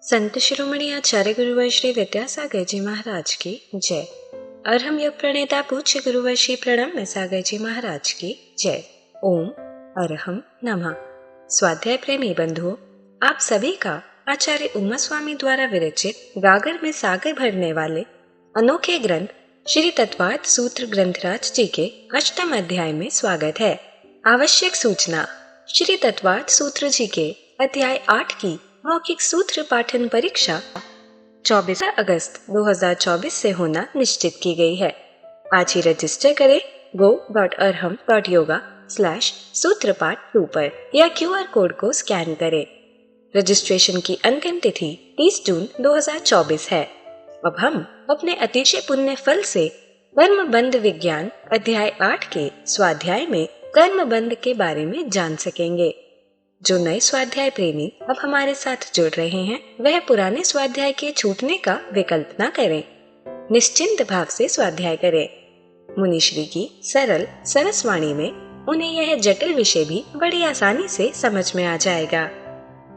संत शिरोमणि आचार्य गुरुवर श्री विद्यासागर जी महाराज की जय। अरहम योग प्रणेता पूज्य गुरुवर श्री प्रणम्य सागर जी महाराज की जय। ओम अरहम नमः। स्वाध्याय प्रेमी बंधुओं, आप सभी का आचार्य उमा स्वामी द्वारा विरचित गागर में सागर भरने वाले अनोखे ग्रंथ श्री तत्वार्थ सूत्र ग्रंथराज जी के 8वें अध्याय में स्वागत है। आवश्यक सूचना, श्री तत्वार्थ सूत्र जी के अध्याय 8 की मौखिक सूत्र पाठन परीक्षा 24 अगस्त 2024 से होना निश्चित की गई है। आज ही रजिस्टर करें go.arham.yoga/सूत्रपाठ 2 पर या QR कोड को स्कैन करें। रजिस्ट्रेशन की अंतिम तिथि 30 जून 2024 है। अब हम अपने अतिशय पुण्य फल से कर्मबंध विज्ञान अध्याय 8 के स्वाध्याय में कर्मबंध के बारे में जान सकेंगे। जो नए स्वाध्याय प्रेमी अब हमारे साथ जुड़ रहे हैं, वह पुराने स्वाध्याय के छूटने का विकल्प न करें। निश्चिंत भाव से स्वाध्याय करें। मुनिश्री की सरल सरसवाणी में उन्हें यह जटिल विषय भी बड़ी आसानी से समझ में आ जाएगा।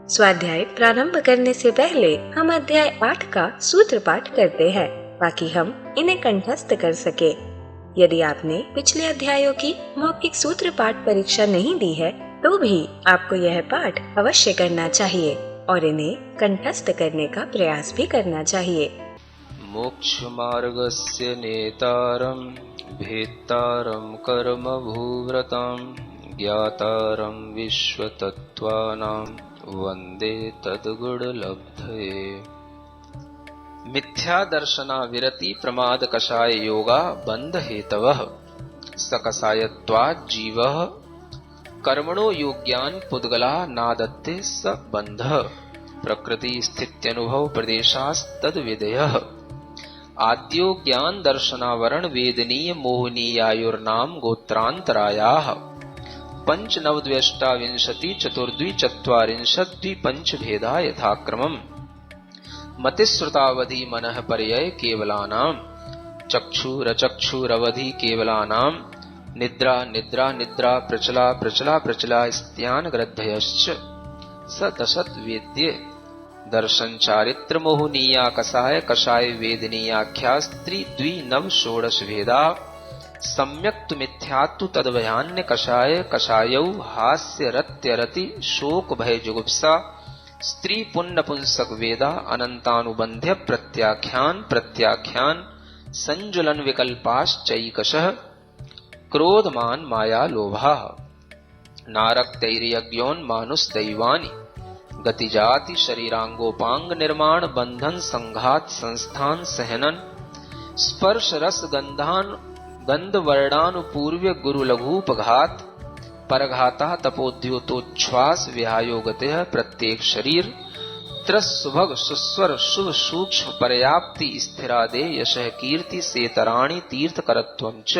स्वाध्याय प्रारंभ करने से पहले हम अध्याय 8 का सूत्र पाठ करते हैं ताकि हम इन्हें कंठस्थ कर सके। यदि आपने पिछले अध्यायों की मौखिक सूत्र पाठ परीक्षा नहीं दी है तो भी आपको यह पाठ अवश्य करना चाहिए और इन्हें कंठस्थ करने का प्रयास भी करना चाहिए। मोक्ष मार्गस्य नेतारं भेत्तारं कर्म भूव्रतां ज्ञातारं विश्वतत्त्वानां वन्दे तद्गुणलब्धये। मिथ्या दर्शना विरति प्रमाद कषाय योगा बंध हेतवः सकषायत्वात् जीवः कर्मणो योग्यान पुद्गला नादत्ते स बंधः प्रकृति स्थित्यनुभव प्रदेशास्तद विधेयः आद्यो ज्ञान दर्शनावरण वेदनीय मोहनीयायुर्नाम गोत्रांतरायाः पंचनवद्व्यष्टाविंशति चतुर्द्वि चत्वारिंशत् द्विपंच भेदा यथाक्रमम् मतिश्रुतावधि मनः पर्यय केवलानाम् चक्षुरचक्षुरवधि केवलानाम् निद्रा निद्रा निद्रा प्रचला प्रचला प्रचला स्त्यान ग्रद्धयश्च स दशत वेद्य दर्शन चारित्र मोहनीया कषाय कषाय वेदनीयाख्या स्त्री द्वि नव षोडश भेदा सम्यक्तु मिथ्यात्तु तद्भयान्य कषाय कषायौ हास्य रत्य रति शोक भय जुगुप्सा स्त्री पुण्य पुंसक वेदा अनंतानुबंध्य प्रत्याख्यान प्रत्याख्यान संजुलन विकल्पाश्चैकशः क्रोधमान माया लोभा नारक्तैर्यज्ञोन मानुष दैवानि गतिजाति शरीरांगोपांग निर्माण बंधन संघात संस्थान सहनन स्पर्श रस गंधान गंध वर्णानुपूर्व्य गुरु लघुपघात परघाता तपोद्योतोच्छ्वास विहायोगते प्रत्येक शरीर त्रस्सुभग सुस्वर शुभ सूक्ष्म पर्याप्ति स्थिरादे यशः कीर्ति सेतराणि तीर्थकरत्वंच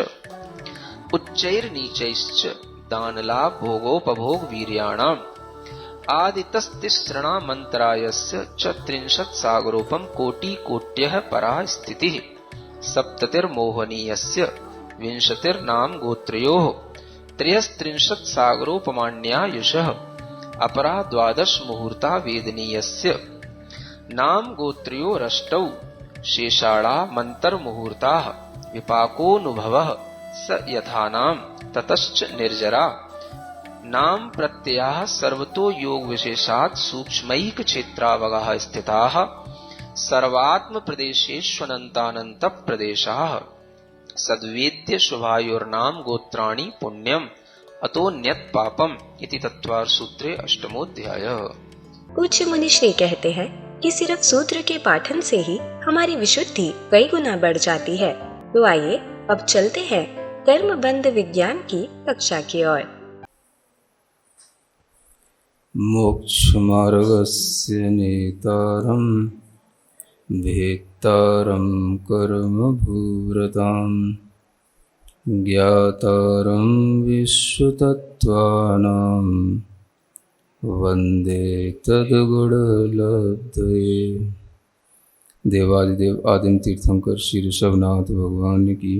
उच्चैर नीचैश्च दानलाभ भोगोपभोग वीर्याणाम् आदितस्तिसृणा मंत्रायस्य च 30 सागरोपम कोटि कोट्यः परा स्थितिः सप्ततिर्मोहनीयस्य 20 नाम गोत्रयोः 33 सागरोपमाण्यायुषः अपरा 12 मुहूर्ता वेदनीयस्य नाम गोत्रयोरष्टौ शेषाणा मंतर्मुहूर्ताः विपाकोनुभवः स यथानाम ततश्च निर्जरा नाम प्रत्ययाः सर्वतो योग विशेषात् सूक्ष्मैक क्षेत्रावगाः स्थिताः सर्वात्म प्रदेशेष्वनन्तानन्त प्रदेशाः सद्वेद्य शुभायोर्नाम गोत्राणि पुण्यम अतोन्यत पापम इति तत्वार्थ सूत्रे 8वाध्यायः। पूज्य मुनिश्री कहते हैं कि सिर्फ सूत्र के पाठन से ही हमारी विशुद्धि कई गुना बढ़ जाती है। तो आइए अब चलते हैं कर्मबंध विज्ञान की कक्षा की ओर। मोक्ष मार्गस्य नेतारं भेत्तारं कर्म भूव्रतां ज्ञातारं विश्वतत्त्वानां वन्दे तद्गुणलब्धये। देवादिदेव आदिम तीर्थंकर श्री ऋषभनाथ भगवान की,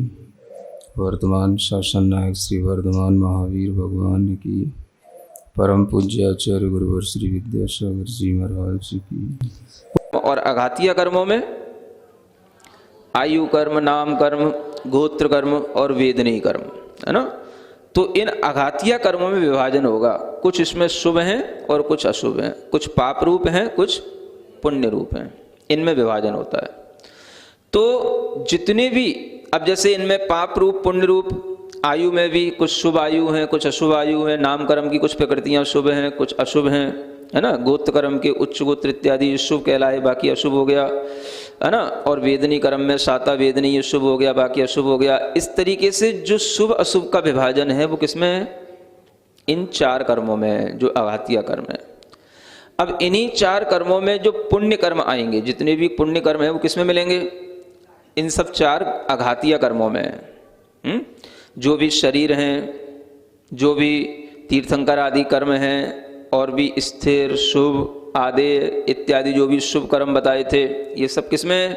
वर्तमान शासन नायक श्री वर्धमान महावीर भगवान की, परम पूज्य आचार्य गुरुवर श्री विद्यासागर जी महाराज जी की। और अघातीय कर्मों में आयु कर्म, नाम कर्म, गोत्र कर्म और वेदनीय कर्म, है ना। तो इन अघातीय कर्मों में विभाजन होगा, कुछ इसमें शुभ हैं और कुछ अशुभ हैं, कुछ पाप रूप हैं, कुछ पुण्य रूप हैं, इनमें विभाजन होता है। तो जितने भी, अब जैसे इनमें पाप रूप पुण्य रूप, आयु में भी कुछ शुभ आयु हैं, कुछ अशुभ आयु हैं, नाम कर्म की कुछ प्रकृतियां शुभ हैं, कुछ अशुभ हैं, है ना। गोत्र कर्म के उच्च गोत्र इत्यादि शुभ कहलाए, बाकी अशुभ हो गया, है ना। और वेदनी कर्म में साता वेदनी शुभ हो गया, बाकी अशुभ हो गया। इस तरीके से जो शुभ अशुभ का विभाजन है वो किसमें है? इन 4 कर्मों में है, जो अघातीय कर्म है। अब इन्हीं 4 कर्मों में जो पुण्य कर्म आएंगे, जितने भी पुण्य कर्म है वो किसमें मिलेंगे? इन सब 4 अघातीय कर्मों में है। जो भी शरीर हैं, जो भी तीर्थंकर आदि कर्म हैं, और भी स्थिर शुभ आदि इत्यादि जो भी शुभ कर्म बताए थे, ये सब किसमें है?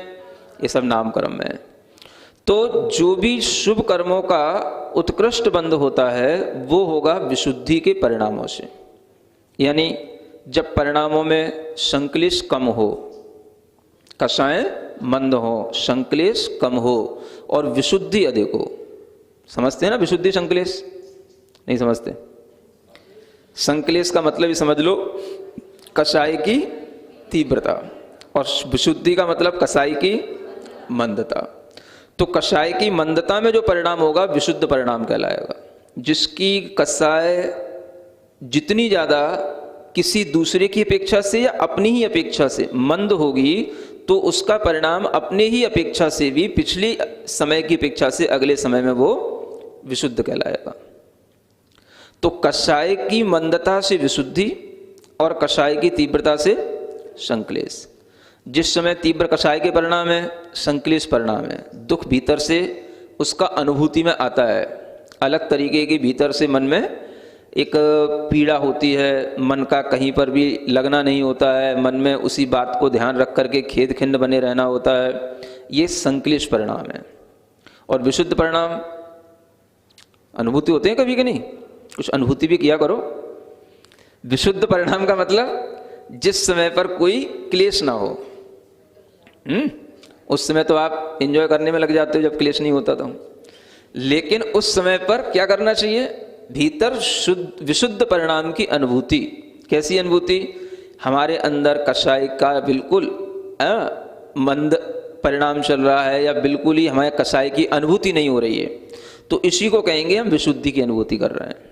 ये सब नाम कर्म में है। तो जो भी शुभ कर्मों का उत्कृष्ट बंध होता है वो होगा विशुद्धि के परिणामों से। यानी जब परिणामों में संक्लेश कम हो, कषाय मंद हो, संक्लेश कम हो और विशुद्धि अधिक हो। समझते हैं ना विशुद्धि संक्लेश? नहीं समझते? संक्लेश का मतलब ही समझ लो कषाय की तीव्रता, और विशुद्धि का मतलब कषाय की मंदता। तो कषाय की मंदता में जो परिणाम होगा विशुद्ध परिणाम कहलाएगा। जिसकी कषाय जितनी ज़्यादा किसी दूसरे की अपेक्षा से या अपनी ही अपेक्षा से मंद होगी, तो उसका परिणाम अपने ही अपेक्षा से भी पिछले समय की अपेक्षा से अगले समय में वो विशुद्ध कहलाएगा। तो कषाय की मंदता से विशुद्धि और कषाय की तीव्रता से संक्लेश। जिस समय तीव्र कषाय के परिणाम है, संक्लेश परिणाम है, दुख भीतर से उसका अनुभूति में आता है, अलग तरीके की भीतर से मन में एक पीड़ा होती है, मन का कहीं पर भी लगना नहीं होता है, मन में उसी बात को ध्यान रख करके खेद खिन्न बने रहना होता है, ये संक्लेश परिणाम है। और विशुद्ध परिणाम अनुभूति होते हैं कभी कि नहीं? कुछ अनुभूति भी किया करो। विशुद्ध परिणाम का मतलब जिस समय पर कोई क्लेश ना हो, उस समय तो आप एंजॉय करने में लग जाते हो जब क्लेश नहीं होता तो। लेकिन उस समय पर क्या करना चाहिए? भीतर शुद्ध विशुद्ध परिणाम की अनुभूति। कैसी अनुभूति? हमारे अंदर कषाय का बिल्कुल मंद परिणाम चल रहा है, या बिल्कुल ही हमारे कषाय की अनुभूति नहीं हो रही है, तो इसी को कहेंगे हम विशुद्धि की अनुभूति कर रहे हैं।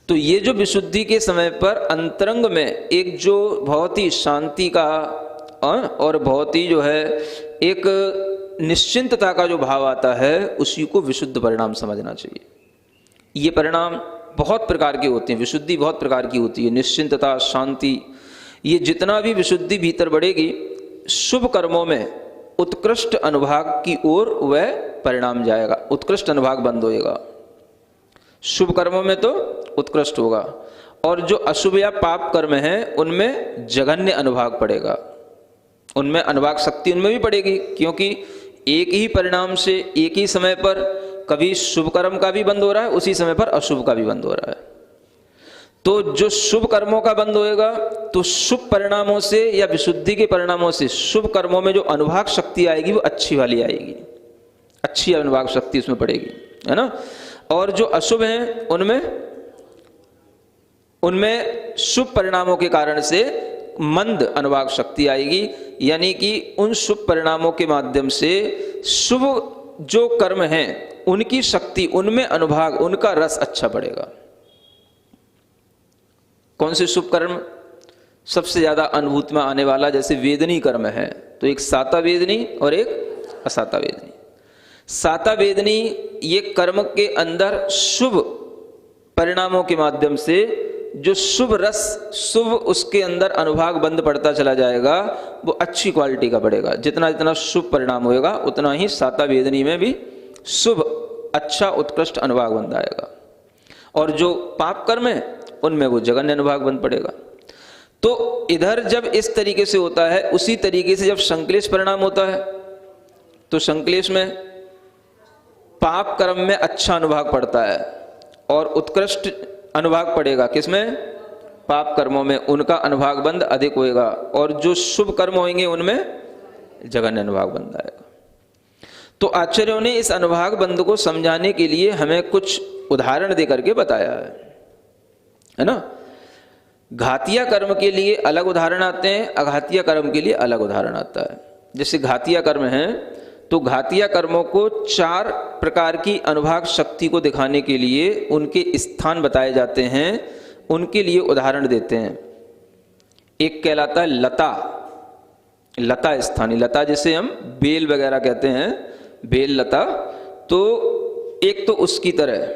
तो ये जो विशुद्धि के समय पर अंतरंग में एक जो बहुत ही शांति का और बहुत ही जो है एक निश्चिंतता का जो भाव आता है, उसी को विशुद्ध परिणाम समझना चाहिए। ये परिणाम बहुत प्रकार के होते हैं, विशुद्धि बहुत प्रकार की होती है, निश्चिंतता, शांति, ये जितना भी विशुद्धि भीतर बढ़ेगी, शुभ कर्मों में उत्कृष्ट अनुभाग की ओर वह परिणाम जाएगा, उत्कृष्ट अनुभाग बंद होएगा। शुभ कर्मों में तो उत्कृष्ट होगा, और जो अशुभ या पाप कर्म हैं उनमें जघन्य अनुभाग पड़ेगा, उनमें अनुभाग शक्ति उनमें भी पड़ेगी, क्योंकि एक ही परिणाम से एक ही समय पर कभी शुभ कर्म का भी बंद हो रहा है, उसी समय पर अशुभ का भी बंद हो रहा है। तो जो शुभ कर्मों का बंद होएगा, तो शुभ परिणामों से या विशुद्धि के परिणामों से शुभ कर्मों में जो अनुभाग शक्ति आएगी वो अच्छी वाली आएगी, अच्छी अनुभाग शक्ति उसमें पड़ेगी, है ना। और जो अशुभ हैं उनमें शुभ परिणामों के कारण से मंद अनुभाग शक्ति आएगी, यानी कि उन शुभ परिणामों के माध्यम से शुभ जो कर्म हैं उनकी शक्ति, उनमें अनुभाग, उनका रस अच्छा बढ़ेगा। कौन से शुभ कर्म सबसे ज्यादा अनुभूति में आने वाला? जैसे वेदनी कर्म है तो एक साता वेदनी और एक असाता वेदनी। साता वेदनी ये कर्म के अंदर शुभ परिणामों के माध्यम से जो शुभ रस, शुभ उसके अंदर अनुभाग बंद पड़ता चला जाएगा, वो अच्छी क्वालिटी का बढ़ेगा। जितना जितना शुभ परिणाम होएगा उतना ही साता वेदनी में भी शुभ अच्छा उत्कृष्ट अनुभाग बंद आएगा, और जो पाप कर्म है उनमें वो जघन्य अनुभाग बंद पड़ेगा। तो इधर जब इस तरीके से होता है, उसी तरीके से जब संक्लेश परिणाम होता है तो संक्लेश में पाप कर्म में अच्छा अनुभाग पड़ता है और उत्कृष्ट अनुभाग पड़ेगा किसमें? पाप कर्मों में उनका अनुभाग बंध अधिक होएगा, और जो शुभ कर्म होंगे उनमें जघन्य अनुभाग बंध आएगा। तो आचार्यों ने इस अनुभाग बंध को समझाने के लिए हमें कुछ उदाहरण देकर के बताया है ना। घातिया कर्म के लिए अलग उदाहरण आते हैं, अघातिया कर्म के लिए अलग उदाहरण आता है। जैसे घातिया कर्म है तो घातिया कर्मों को 4 प्रकार की अनुभाग शक्ति को दिखाने के लिए उनके स्थान बताए जाते हैं, उनके लिए उदाहरण देते हैं। एक कहलाता है लता, लता स्थानी, लता जिसे हम बेल वगैरह कहते हैं, बेल लता, तो एक तो उसकी तरह।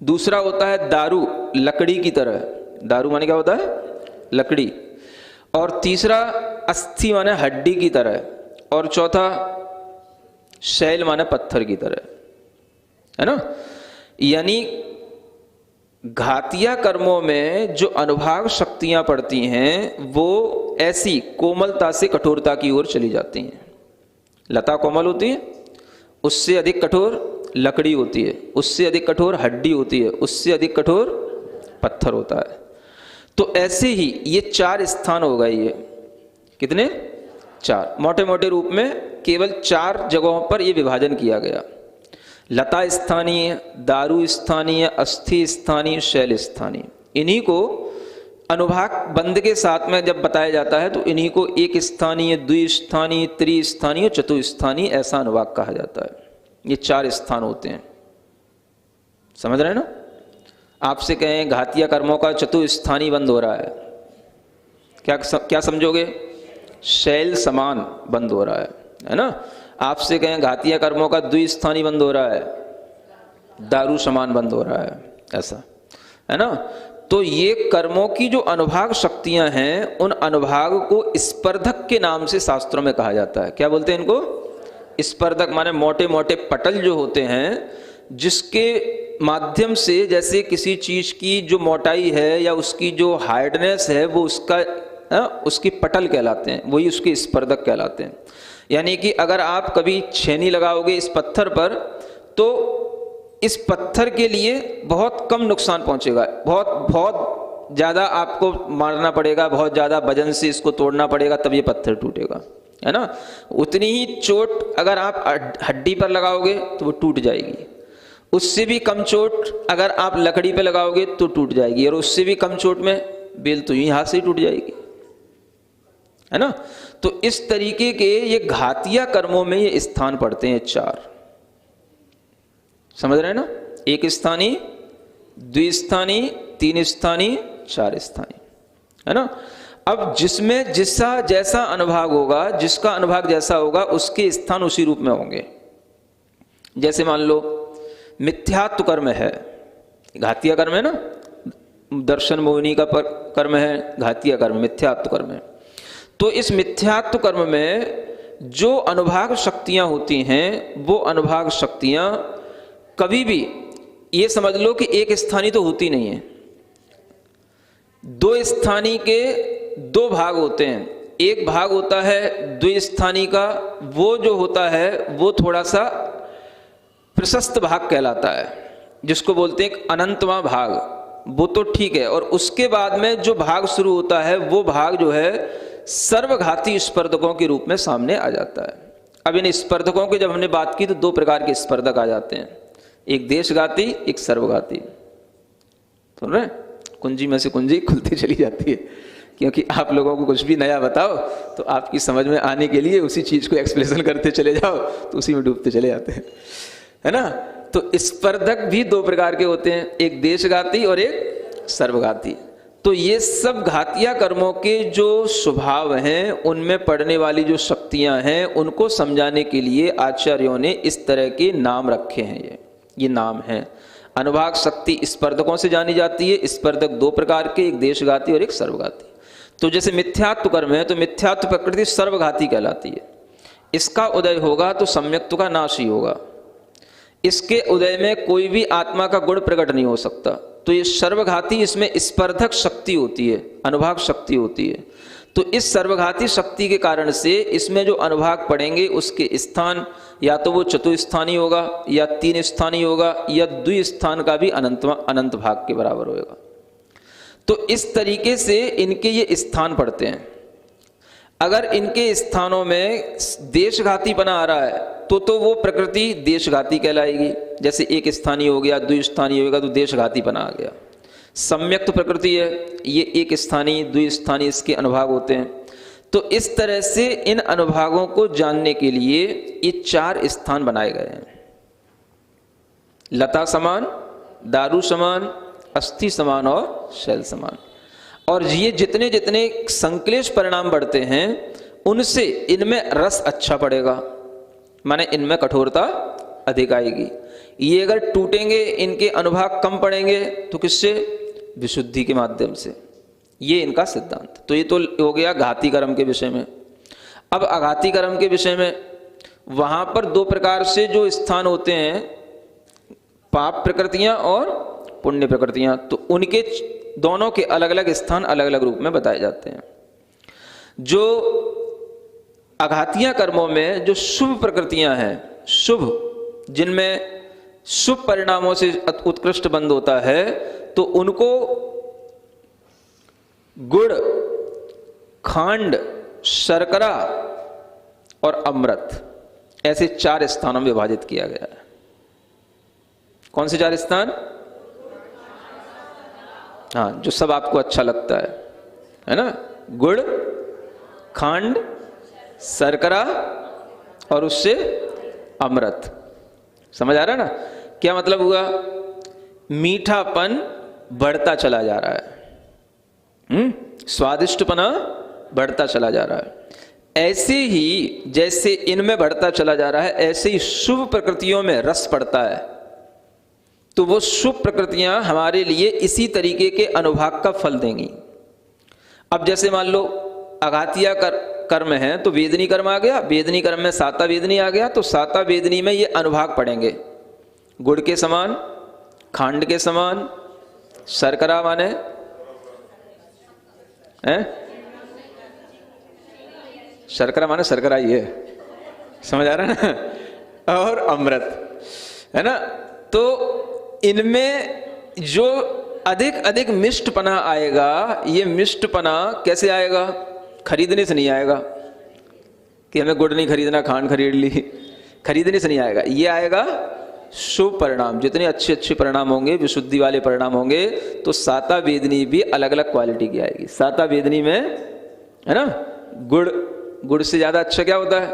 दूसरा होता है दारू, लकड़ी की तरह, दारू माने क्या होता है, लकड़ी। और तीसरा अस्थि माने हड्डी की तरह, और चौथा शैल माने पत्थर की तरह, है ना। यानी घातिया कर्मों में जो अनुभाग शक्तियां पड़ती हैं वो ऐसी कोमलता से कठोरता की ओर चली जाती हैं। लता कोमल होती है, उससे अधिक कठोर लकड़ी होती है, उससे अधिक कठोर हड्डी होती है, उससे अधिक कठोर पत्थर होता है। तो ऐसे ही ये 4 स्थान हो गए। ये कितने? 4, मोटे मोटे रूप में केवल 4 जगहों पर ये विभाजन किया गया। लता स्थानीय, दारू स्थानीय, अस्थि स्थानीय, शैल स्थानीय। इन्हीं को अनुभाग बंध के साथ में जब बताया जाता है तो इन्हीं को एक स्थानीय, द्विस्थानीय, त्रिस्थानीय, चतुस्थानीय ऐसा अनुभाग कहा जाता है। ये 4 स्थान होते हैं, समझ रहे हैं ना। आपसे कहें घातिया कर्मों का चतुस्थानीय बंद हो रहा है, क्या समझोगे? शैल समान बंद हो रहा है ना। आपसे कहें घातिया कर्मों का द्विस्थानीय बंद हो रहा है, दारू समान बंद हो रहा है, ऐसा है ना। तो ये कर्मों की जो अनुभाग शक्तियां हैं, उन अनुभाग को स्पर्धक के नाम से शास्त्रों में कहा जाता है। क्या बोलते हैं इनको? स्पर्धक माने मोटे मोटे पटल जो होते हैं, जिसके माध्यम से जैसे किसी चीज की जो मोटाई है या उसकी जो हार्डनेस है वो उसकी पटल कहलाते हैं, वही उसके स्पर्धक कहलाते हैं। यानी कि अगर आप कभी छेनी लगाओगे इस पत्थर पर तो इस पत्थर के लिए बहुत कम नुकसान पहुंचेगा, बहुत ज़्यादा आपको मारना पड़ेगा, बहुत ज़्यादा वजन से इसको तोड़ना पड़ेगा, तब ये पत्थर टूटेगा, है ना। उतनी ही चोट अगर आप हड्डी पर लगाओगे तो वो टूट जाएगी, उससे भी कम चोट अगर आप लकड़ी पे लगाओगे तो टूट जाएगी, और उससे भी कम चोट में बेल तो यूं हाथ से ही टूट जाएगी, है ना। तो इस तरीके के ये घातिया कर्मों में ये स्थान पड़ते हैं 4, समझ रहे हैं ना। एक स्थानीय, द्विस्थानीय, 3 स्थानीय, 4 स्थानीय, है ना। अब जिसमें जैसा अनुभाग होगा, जिसका अनुभाग जैसा होगा, उसके स्थान उसी रूप में होंगे। जैसे मान लो मिथ्यात्व कर्म है, घातिया कर्म है ना, दर्शन मोहिनी का कर्म है घातिया कर्म, मिथ्यात्व कर्म है। तो इस मिथ्यात्व कर्म में जो अनुभाग शक्तियां होती हैं, वो अनुभाग शक्तियां कभी भी ये समझ लो कि एक स्थानीय तो होती नहीं है, 2 स्थानीय के 2 भाग होते हैं। एक भाग होता है द्विस्थानीय का, वो जो होता है वो थोड़ा सा प्रशस्त भाग कहलाता है, जिसको बोलते हैं अनंतवां भाग, वो तो ठीक है। और उसके बाद में जो भाग शुरू होता है वो भाग जो है सर्वघाती स्पर्धकों के रूप में सामने आ जाता है। अब इन स्पर्धकों की जब हमने बात की तो 2 प्रकार के स्पर्धक आ जाते हैं, एक देशघाती, एक सर्वघाती। सुन रहे? कुंजी में से कुंजी खुलती चली जाती है, क्योंकि आप लोगों को कुछ भी नया बताओ तो आपकी समझ में आने के लिए उसी चीज को एक्सप्लेनेशन करते चले जाओ तो उसी में डूबते चले जाते हैं, है ना। तो स्पर्धक भी 2 प्रकार के होते हैं, एक देशघाती और एक सर्वघाती। तो ये सब घातिया कर्मों के जो स्वभाव हैं, उनमें पड़ने वाली जो शक्तियां हैं, उनको समझाने के लिए आचार्यों ने इस तरह के नाम रखे हैं। ये नाम हैं। अनुभाग शक्ति स्पर्धकों से जानी जाती है। स्पर्धक 2 प्रकार के, एक देशघाती और एक सर्वघाती। तो जैसे मिथ्यात्व कर्म है तो मिथ्यात्व प्रकृति सर्वघाती कहलाती है। इसका उदय होगा तो सम्यक्त्व का नाश ही होगा, इसके उदय में कोई भी आत्मा का गुण प्रकट नहीं हो सकता। तो ये सर्वघाती, इसमें स्पर्धक शक्ति होती है, अनुभाग शक्ति होती है। तो इस सर्वघाती शक्ति के कारण से इसमें जो अनुभाग पड़ेंगे उसके स्थान या तो वो चतुस्थानीय होगा या 3 स्थानीय होगा या द्विस्थान का भी अनंत भाग के बराबर होगा। तो इस तरीके से इनके ये स्थान पड़ते हैं। अगर इनके स्थानों में देशघातीपना आ रहा है तो वो प्रकृति देशघाती कहलाएगी। जैसे एक स्थानीय हो गया, द्विस्थानीय होगा तो देशघातीपना आ गया। सम्यक्त प्रकृति है, ये एक स्थानीय द्विस्थानीय इसके अनुभाग होते हैं। तो इस तरह से इन अनुभागों को जानने के लिए ये 4 स्थान बनाए गए हैं। लता समान, दारू समान, अस्थि समान और शैल समान। और ये जितने जितने संक्लेश परिणाम बढ़ते हैं उनसे इनमें रस अच्छा पड़ेगा, माने इनमें कठोरता अधिक आएगी। ये अगर टूटेंगे, इनके अनुभाग कम पड़ेंगे तो किससे? विशुद्धि के माध्यम से। ये इनका सिद्धांत। तो ये तो हो गया घाती कर्म के विषय में। अब अघाती कर्म के विषय में, वहां पर 2 प्रकार से जो स्थान होते हैं, पाप प्रकृतियां और पुण्य प्रकृतियां, तो उनके दोनों के अलग अलग स्थान अलग अलग रूप में बताए जाते हैं। जो अघातीय कर्मों में जो शुभ प्रकृतियां हैं, शुभ जिनमें शुभ परिणामों से उत्कृष्ट बंध होता है, तो उनको गुड़, खांड, शर्करा और अमृत ऐसे 4 स्थानों में विभाजित किया गया है। कौन से 4 स्थान? हाँ, जो सब आपको अच्छा लगता है ना? गुड़, खांड, शर्करा और उससे अमृत। समझ आ रहा है ना? क्या मतलब हुआ? मीठापन बढ़ता चला जा रहा है, स्वादिष्टपना बढ़ता चला जा रहा है। ऐसे ही जैसे इनमें बढ़ता चला जा रहा है, ऐसे ही शुभ प्रकृतियों में रस पड़ता है। तो वो शुभ प्रकृतियां हमारे लिए इसी तरीके के अनुभाग का फल देंगी। अब जैसे मान लो अघातीय कर्म है तो वेदनी कर्म आ गया, वेदनी कर्म में साता वेदनी आ गया, तो साता वेदनी में ये अनुभाग पड़ेंगे। गुड़ के समान, खांड के समान, शर्करा माने हैं? शर्करा माने शर्करा ही है, समझ आ रहा है ना? और अमृत है ना? तो इनमें जो अधिक अधिक मिष्टपना आएगा, ये मिष्टपना कैसे आएगा? खरीदने से नहीं आएगा कि हमें गुड़ नहीं खरीदना, खांड खरीद ली, खरीदने से नहीं आएगा। ये आएगा शुभ परिणाम। जितने अच्छे अच्छे परिणाम होंगे, विशुद्धि वाले परिणाम होंगे, तो साता वेदनी भी अलग अलग क्वालिटी की आएगी। साता वेदनी में है ना, गुड़ से ज्यादा अच्छा क्या होता है?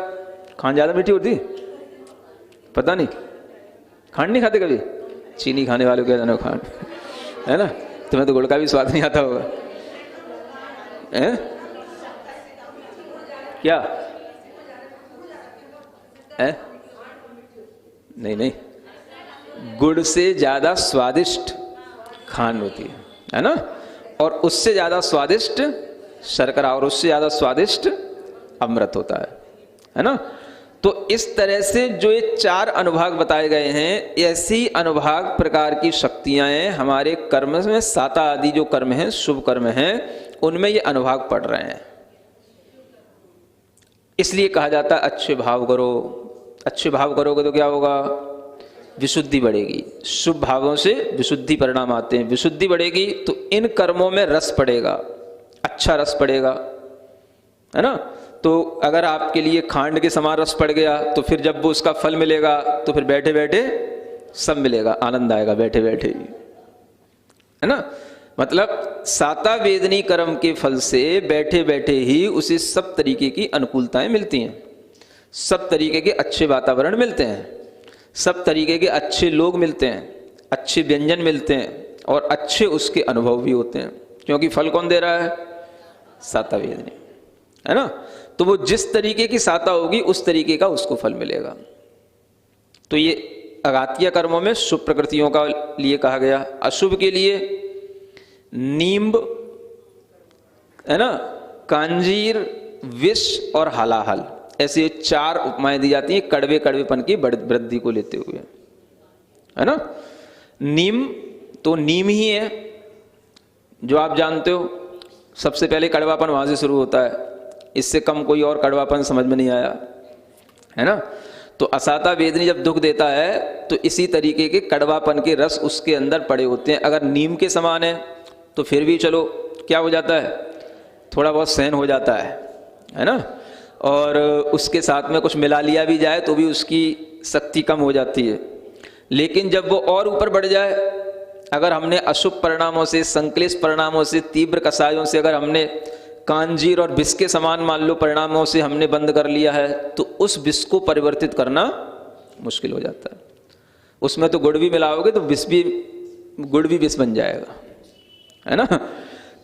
खांड ज्यादा मीठी होती? पता नहीं, खांड नहीं खाते कभी? चीनी खाने वालों क्या जानो खांड, है ना? तुम्हें तो गुड़ का भी स्वाद नहीं आता होगा, है? क्या है? नहीं, गुड़ से ज्यादा स्वादिष्ट खांड होती है ना? और उससे ज्यादा स्वादिष्ट शर्करा, और उससे ज्यादा स्वादिष्ट अमृत होता है ना? तो इस तरह से जो ये 4 अनुभाग बताए गए हैं, ऐसी अनुभाग प्रकार की शक्तियां हैं हमारे कर्म में। साता आदि जो कर्म हैं, शुभ कर्म हैं, उनमें ये अनुभाग पड़ रहे हैं। इसलिए कहा जाता है अच्छे भाव करो। अच्छे भाव करोगे तो क्या होगा? विशुद्धि बढ़ेगी। शुभ भावों से विशुद्धि परिणाम आते हैं। विशुद्धि बढ़ेगी तो इन कर्मों में रस पड़ेगा, अच्छा रस पड़ेगा, है ना? तो अगर आपके लिए खांड के समान रस पड़ गया, तो फिर जब वो उसका फल मिलेगा तो फिर बैठे बैठे सब मिलेगा, आनंद आएगा बैठे बैठे ही, है ना? मतलब साता वेदनी कर्म के फल से बैठे बैठे ही उसे सब तरीके की अनुकूलताएं मिलती हैं, सब तरीके के अच्छे वातावरण मिलते हैं, सब तरीके के अच्छे लोग मिलते हैं, अच्छे व्यंजन मिलते हैं, और अच्छे उसके अनुभव भी होते हैं। क्योंकि फल कौन दे रहा है? साता वेदनी, है ना? तो वो जिस तरीके की साता होगी उस तरीके का उसको फल मिलेगा। तो ये अघातीय कर्मों में शुभ प्रकृतियों का लिए कहा गया। अशुभ के लिए नींब, है ना, कांजीर, विष और हलाहल, ऐसे 4 उपमाएं दी जाती हैं कड़वे कड़वेपन की वृद्धि को लेते हुए, है ना? नीम तो नीम ही है जो आप जानते हो, सबसे पहले कड़वापन वहां से शुरू होता है, इससे कम कोई और कड़वापन समझ में नहीं आया, है ना? तो असाता वेदनी जब दुख देता है तो इसी तरीके के कड़वापन के रस उसके अंदर पड़े होते हैं। अगर नीम के समान है तो फिर भी चलो क्या हो जाता है, थोड़ा बहुत सहन हो जाता है ना। और उसके साथ में कुछ मिला लिया भी जाए तो भी उसकी शक्ति कम हो जाती है। लेकिन जब वो और ऊपर बढ़ जाए, अगर हमने अशुभ परिणामों से, संक्लेश परिणामों से, तीव्र कषायों से अगर हमने कांजीर और विष के समान मान लो परिणामों से हमने बंद कर लिया है, तो उस विष को परिवर्तित करना मुश्किल हो जाता है। उसमें तो गुड़ भी मिलाओगे तो विष भी, गुड़ भी विष बन जाएगा, है ना।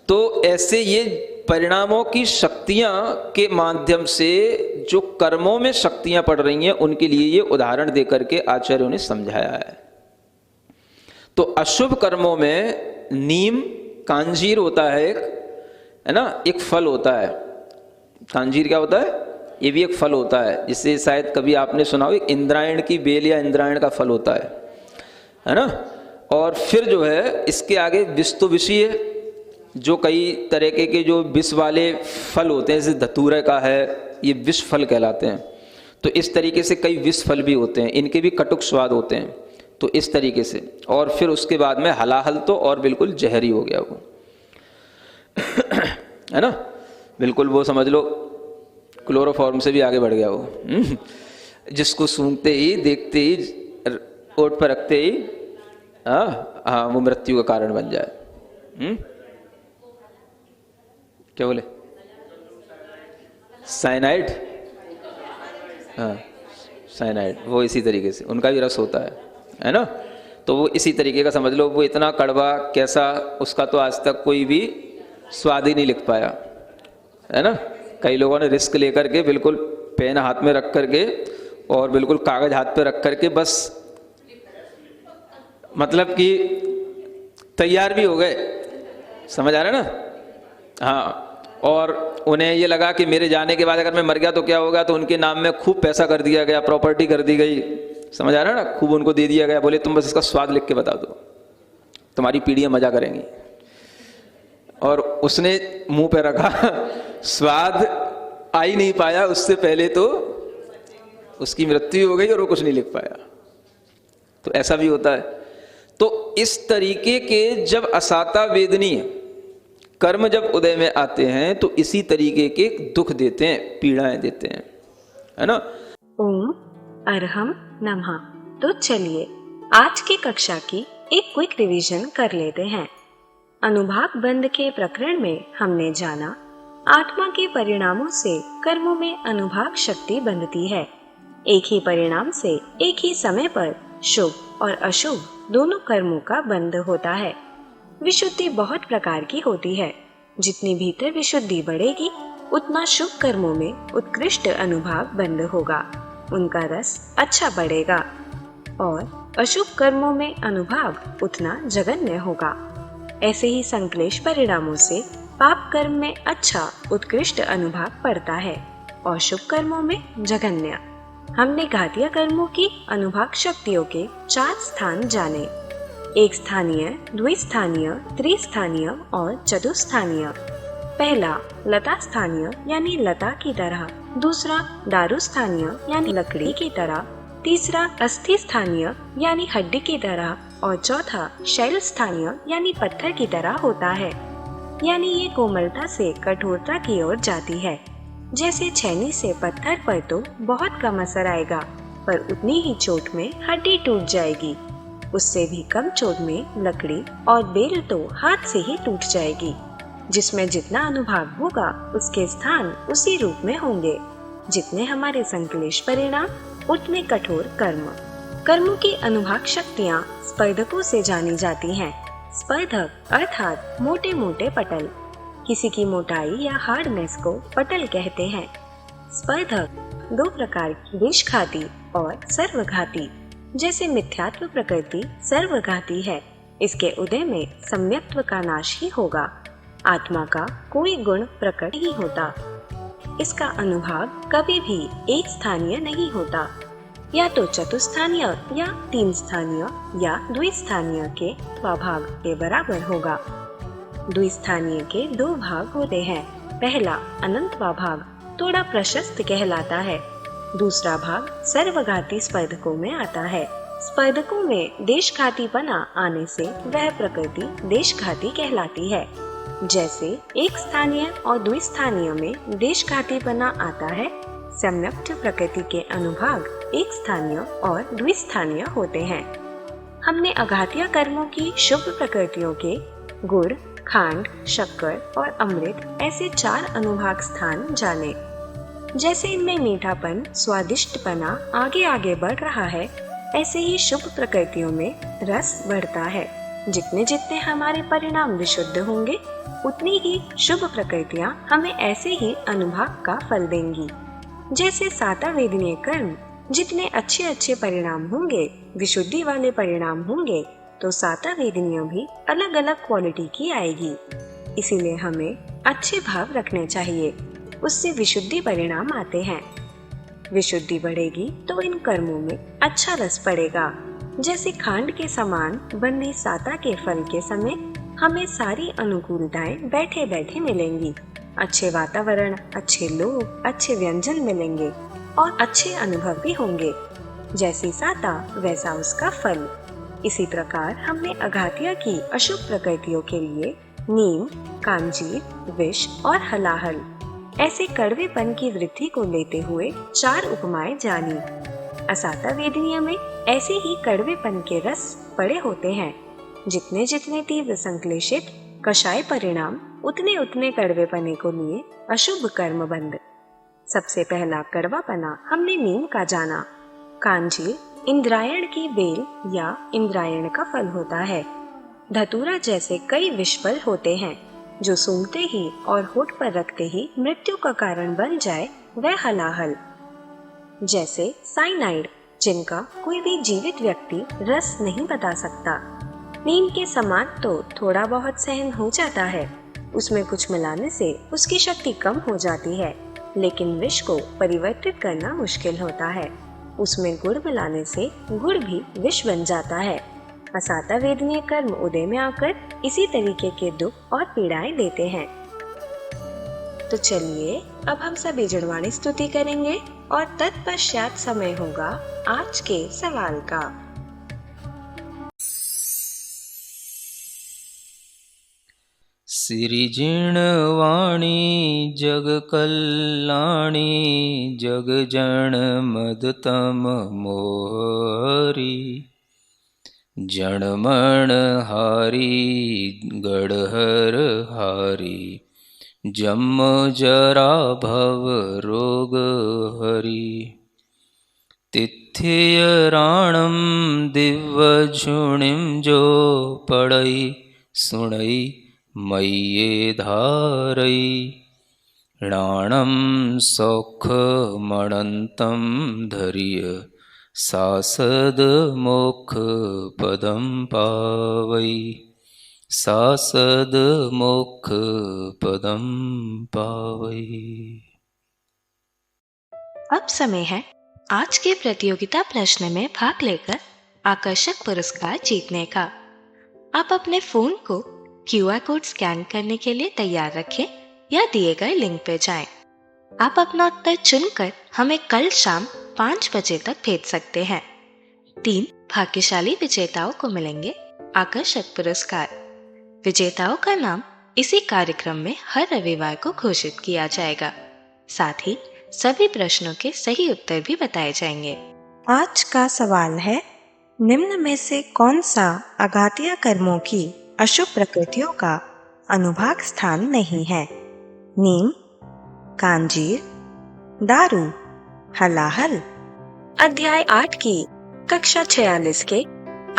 तो ऐसे ये परिणामों की शक्तियां के माध्यम से जो कर्मों में शक्तियां पड़ रही हैं, उनके लिए ये उदाहरण देकर के आचार्यों ने समझाया है। तो अशुभ कर्मों में नीम, कांजीर होता है एक, है ना, एक फल होता है। कांजीर क्या होता है, ये भी एक फल होता है, जिससे शायद कभी आपने सुना हो, इंद्रायण की बेल या इंद्रायण का फल होता है ना। और फिर जो है इसके आगे विष तो विषी है, जो कई तरह के जो विष वाले फल होते हैं, जैसे धतूरे का है, ये विष फल कहलाते हैं। तो इस तरीके से कई विष फल भी होते हैं, इनके भी कटुक स्वाद होते हैं। तो इस तरीके से, और फिर उसके बाद में हलाहल तो और बिल्कुल जहरी हो गया वो है ना, बिल्कुल वो समझ लो क्लोरोफॉर्म से भी आगे बढ़ गया वो जिसको सूंघते ही, देखते ही, ओठ पर रखते ही हाँ वो मृत्यु का कारण बन जाए। क्या बोले, साइनाइड, हाँ साइनाइड, वो इसी तरीके से उनका भी रस होता है ना। तो वो इसी तरीके का समझ लो, वो इतना कड़वा कैसा, उसका तो आज तक कोई भी स्वाद ही नहीं लिख पाया, है ना। कई लोगों ने रिस्क लेकर के बिल्कुल पेन हाथ में रख करके और बिल्कुल कागज हाथ पे रख करके बस मतलब कि तैयार भी हो गए, समझ आ रहा है ना। हाँ, और उन्हें ये लगा कि मेरे जाने के बाद अगर मैं मर गया तो क्या होगा, तो उनके नाम में खूब पैसा कर दिया गया, प्रॉपर्टी कर दी गई, समझ आ रहा है ना, खूब उनको दे दिया गया। बोले तुम बस इसका स्वाद लिख के बता दो, तुम्हारी पीढ़ियां मजा करेंगी। और उसने मुंह पे रखा, स्वाद आ ही नहीं पाया, उससे पहले तो उसकी मृत्यु हो गई और वो कुछ नहीं लिख पाया। तो ऐसा भी होता है। तो इस तरीके के जब असाता वेदनीय कर्म जब उदय में आते हैं, तो इसी तरीके के दुख देते हैं, पीड़ाएं देते हैं, है ना। ओम अरहम नमः। तो चलिए आज की कक्षा की एक क्विक रिवीजन कर लेते हैं। अनुभाग बंध के प्रकरण में हमने जाना आत्मा के परिणामों से कर्मों में अनुभाग शक्ति बंधती है। एक ही परिणाम से एक ही समय पर शुभ और अशुभ दोनों कर्मों का बंध होता है। विशुद्धि बहुत प्रकार की होती है। जितनी भीतर विशुद्धि बढ़ेगी, उतना शुभ कर्मों में उत्कृष्ट अनुभाग बंध होगा, उनका रस अच्छा बढ़ेगा, और अशुभ कर्मों में अनुभाग उतना जघन्य होगा। ऐसे ही संक्लेश परिणामों से पाप कर्म में अच्छा उत्कृष्ट अनुभाग पड़ता है और शुभ कर्मों में जघन्य। हमने घातीय कर्मों की अनुभाग शक्तियों के 4 स्थान जाने, एक स्थानीय, द्विस्थानीय, त्रिस्थानीय और चतुस्थानीय। पहला लता स्थानीय यानी लता की तरह, दूसरा दारू स्थानीय यानी लकड़ी की तरह, तीसरा अस्थि स्थानीय यानी हड्डी की तरह, और चौथा शैल स्थानीय यानी पत्थर की तरह होता है। यानी ये कोमलता से कठोरता की ओर जाती है। जैसे छेनी से पत्थर पर तो बहुत कम असर आएगा, पर उतनी ही चोट में हड्डी टूट जाएगी। उससे भी कम चोट में लकड़ी और बेल तो हाथ से ही टूट जाएगी। जिसमें जितना अनुभाग होगा, उसके स्थान उसी रूप में होंगे। जितने हमारे संक्लेश परिणाम, उतने कठोर कर्म। कर्मों की अनुभाग शक्तियाँ स्पर्धकों से जानी जाती हैं। स्पर्धक अर्थात मोटे मोटे पटल। किसी की मोटाई या हार्डनेस को पटल कहते हैं। स्पर्धक 2 प्रकार की, विषघाती और सर्वघाती। जैसे मिथ्यात्व प्रकृति सर्वघाती है, इसके उदय में सम्यक्त्व का नाश ही होगा। आत्मा का कोई गुण प्रकट नहीं होता। इसका अनुभाग कभी भी एक स्थानीय नहीं होता, या तो चतुस्थानीय या 3 स्थानीय या द्विस्थानीय के स्वभाग के बराबर होगा। द्विस्थानीय के 2 भाग होते हैं। पहला अनंतवा भाग थोड़ा प्रशस्त कहलाता है। दूसरा भाग सर्वघाती स्पर्धकों में आता है। स्पर्धकों में देशघातीपना आने से वह प्रकृति देशघाती कहलाती है। जैसे एक स्थानीय और द्विस्थानीय में देशघातीपना आता है, सम्यक्त प्रकृति के अनुभाग एक स्थानीय और द्विस्थानीय होते हैं। हमने अघातीय कर्मों की शुभ प्रकृतियों के गुड़, खांड, शक्कर और अमृत ऐसे 4 अनुभाग स्थान जाने। जैसे इनमें मीठापन, स्वादिष्टपना आगे आगे बढ़ रहा है, ऐसे ही शुभ प्रकृतियों में रस बढ़ता है। जितने जितने हमारे परिणाम विशुद्ध होंगे, उतनी ही शुभ प्रकृतियां हमें ऐसे ही अनुभाग का फल देंगी। जैसे सातावेदनीय कर्म जितने अच्छे अच्छे परिणाम होंगे, विशुद्धि वाले परिणाम होंगे, तो सातावेदनीय भी अलग अलग क्वालिटी की आएगी। इसीलिए हमें अच्छे भाव रखने चाहिए, उससे विशुद्धि परिणाम आते हैं। विशुद्धि बढ़ेगी तो इन कर्मों में अच्छा रस पड़ेगा। जैसे खांड के समान बंदी साता के फल के समय हमें सारी अनुकूलताएं बैठे बैठे मिलेंगी। अच्छे वातावरण, अच्छे लोग, अच्छे व्यंजन मिलेंगे और अच्छे अनुभव भी होंगे। जैसी साता वैसा उसका फल। इसी प्रकार हमने अघातिया की अशुभ प्रकृतियों के लिए नीम, कांजीर, विष और हलाहल ऐसे कड़वेपन की वृद्धि को लेते हुए 4 उपमाएं जानी। असाता वेदनीय में ऐसे ही कड़वेपन के रस पड़े होते हैं। जितने जितने तीव्र संश्लेषित कषाय परिणाम, उतने उतने कड़वेपने को लिए अशुभ कर्म बंद। सबसे पहला कड़वापना हमने नीम का जाना। कांजीर इंद्रायण की बेल या इंद्रायण का फल होता है। धतूरा जैसे कई विषफल होते हैं, जो सूंघते ही और होठ पर रखते ही मृत्यु का कारण बन जाए, वह हलाहल। जैसे साइनाइड, जिनका कोई भी जीवित व्यक्ति रस नहीं बता सकता। नीम के समान तो थोड़ा बहुत सहन हो जाता है, उसमें कुछ मिलाने से उसकी शक्ति कम हो जाती है, लेकिन विष को परिवर्तित करना मुश्किल होता है। उसमें गुड़ मिलाने से गुड़ भी विष बन जाता है। असाता वेदनीय कर्म उदय में आकर इसी तरीके के दुख और पीड़ाएं देते हैं। तो चलिए अब हम सभी जड़वाणी स्तुति करेंगे और तत्पश्चात समय होगा आज के सवाल का। सिरिजिणवाणी जग कल्याणी जग जन मदतम मोहरी जनमण हारी गढ़हर हारी जम जरा भव रोग हरि तिथ्य राणम दिव्य झुणिम जो पढ़ई सुणई मय्ये धारई राणम सौख मणंतम धैर्य सासद मोक्ष पदम पावई सासद मोक्ष पदम पावई। अब समय है आज के प्रतियोगिता प्रश्न में भाग लेकर आकर्षक पुरस्कार जीतने का। आप अपने फोन को QR कोड स्कैन करने के लिए तैयार रखें या दिए गए लिंक पे जाएं। आप अपना उत्तर चुनकर हमें कल शाम 5 बजे तक भेज सकते हैं। 3 भाग्यशाली विजेताओं को मिलेंगे आकर्षक पुरस्कार। विजेताओं का नाम इसी कार्यक्रम में हर रविवार को घोषित किया जाएगा। साथ ही सभी प्रश्नों के सही उत्तर भी बताए जाएंगे। आज का सवाल है, निम्न में से कौन सा अघातिया कर्मों की अशुभ प्रकृतियों का अनुभाग स्थान नहीं है? नीम, कांजीर, दारू, हलाहल। अध्याय 8 की कक्षा 46 के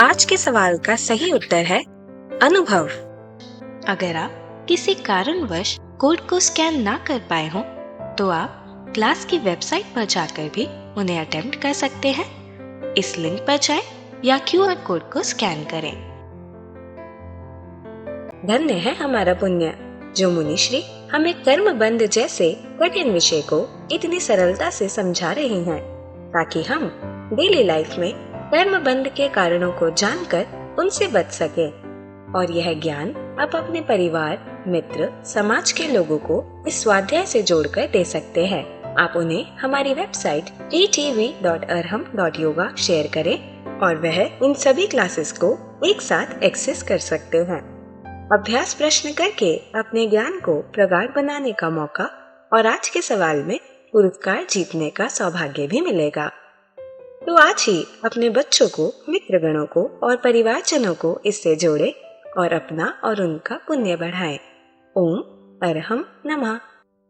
आज के सवाल का सही उत्तर है अनुभव। अगर आप किसी कारणवश कोड को स्कैन ना कर पाए हो तो आप क्लास की वेबसाइट पर जाकर भी उन्हें अटेम्प्ट कर सकते हैं। इस लिंक पर जाएं या QR कोड को स्कैन करें। धन्य है हमारा पुण्य जो मुनिश्री हमें कर्म बंध जैसे कठिन विषय को इतनी सरलता से समझा रहे हैं, ताकि हम डेली लाइफ में कर्म बंध के कारणों को जानकर उनसे बच सके और यह ज्ञान आप अपने परिवार, मित्र, समाज के लोगों को इस स्वाध्याय से जोड़कर दे सकते हैं। आप उन्हें हमारी वेबसाइट etv.arham.yoga शेयर करें और वह इन सभी क्लासेस को एक साथ एक्सेस कर सकते हैं। अभ्यास प्रश्न करके अपने ज्ञान को प्रगाढ़ बनाने का मौका और आज के सवाल में पुरस्कार जीतने का सौभाग्य भी मिलेगा। तो आज ही अपने बच्चों को, मित्रगणों को और परिवारजनों को इससे जोड़े और अपना और उनका पुण्य बढ़ाएं। ओम अरहम नमः।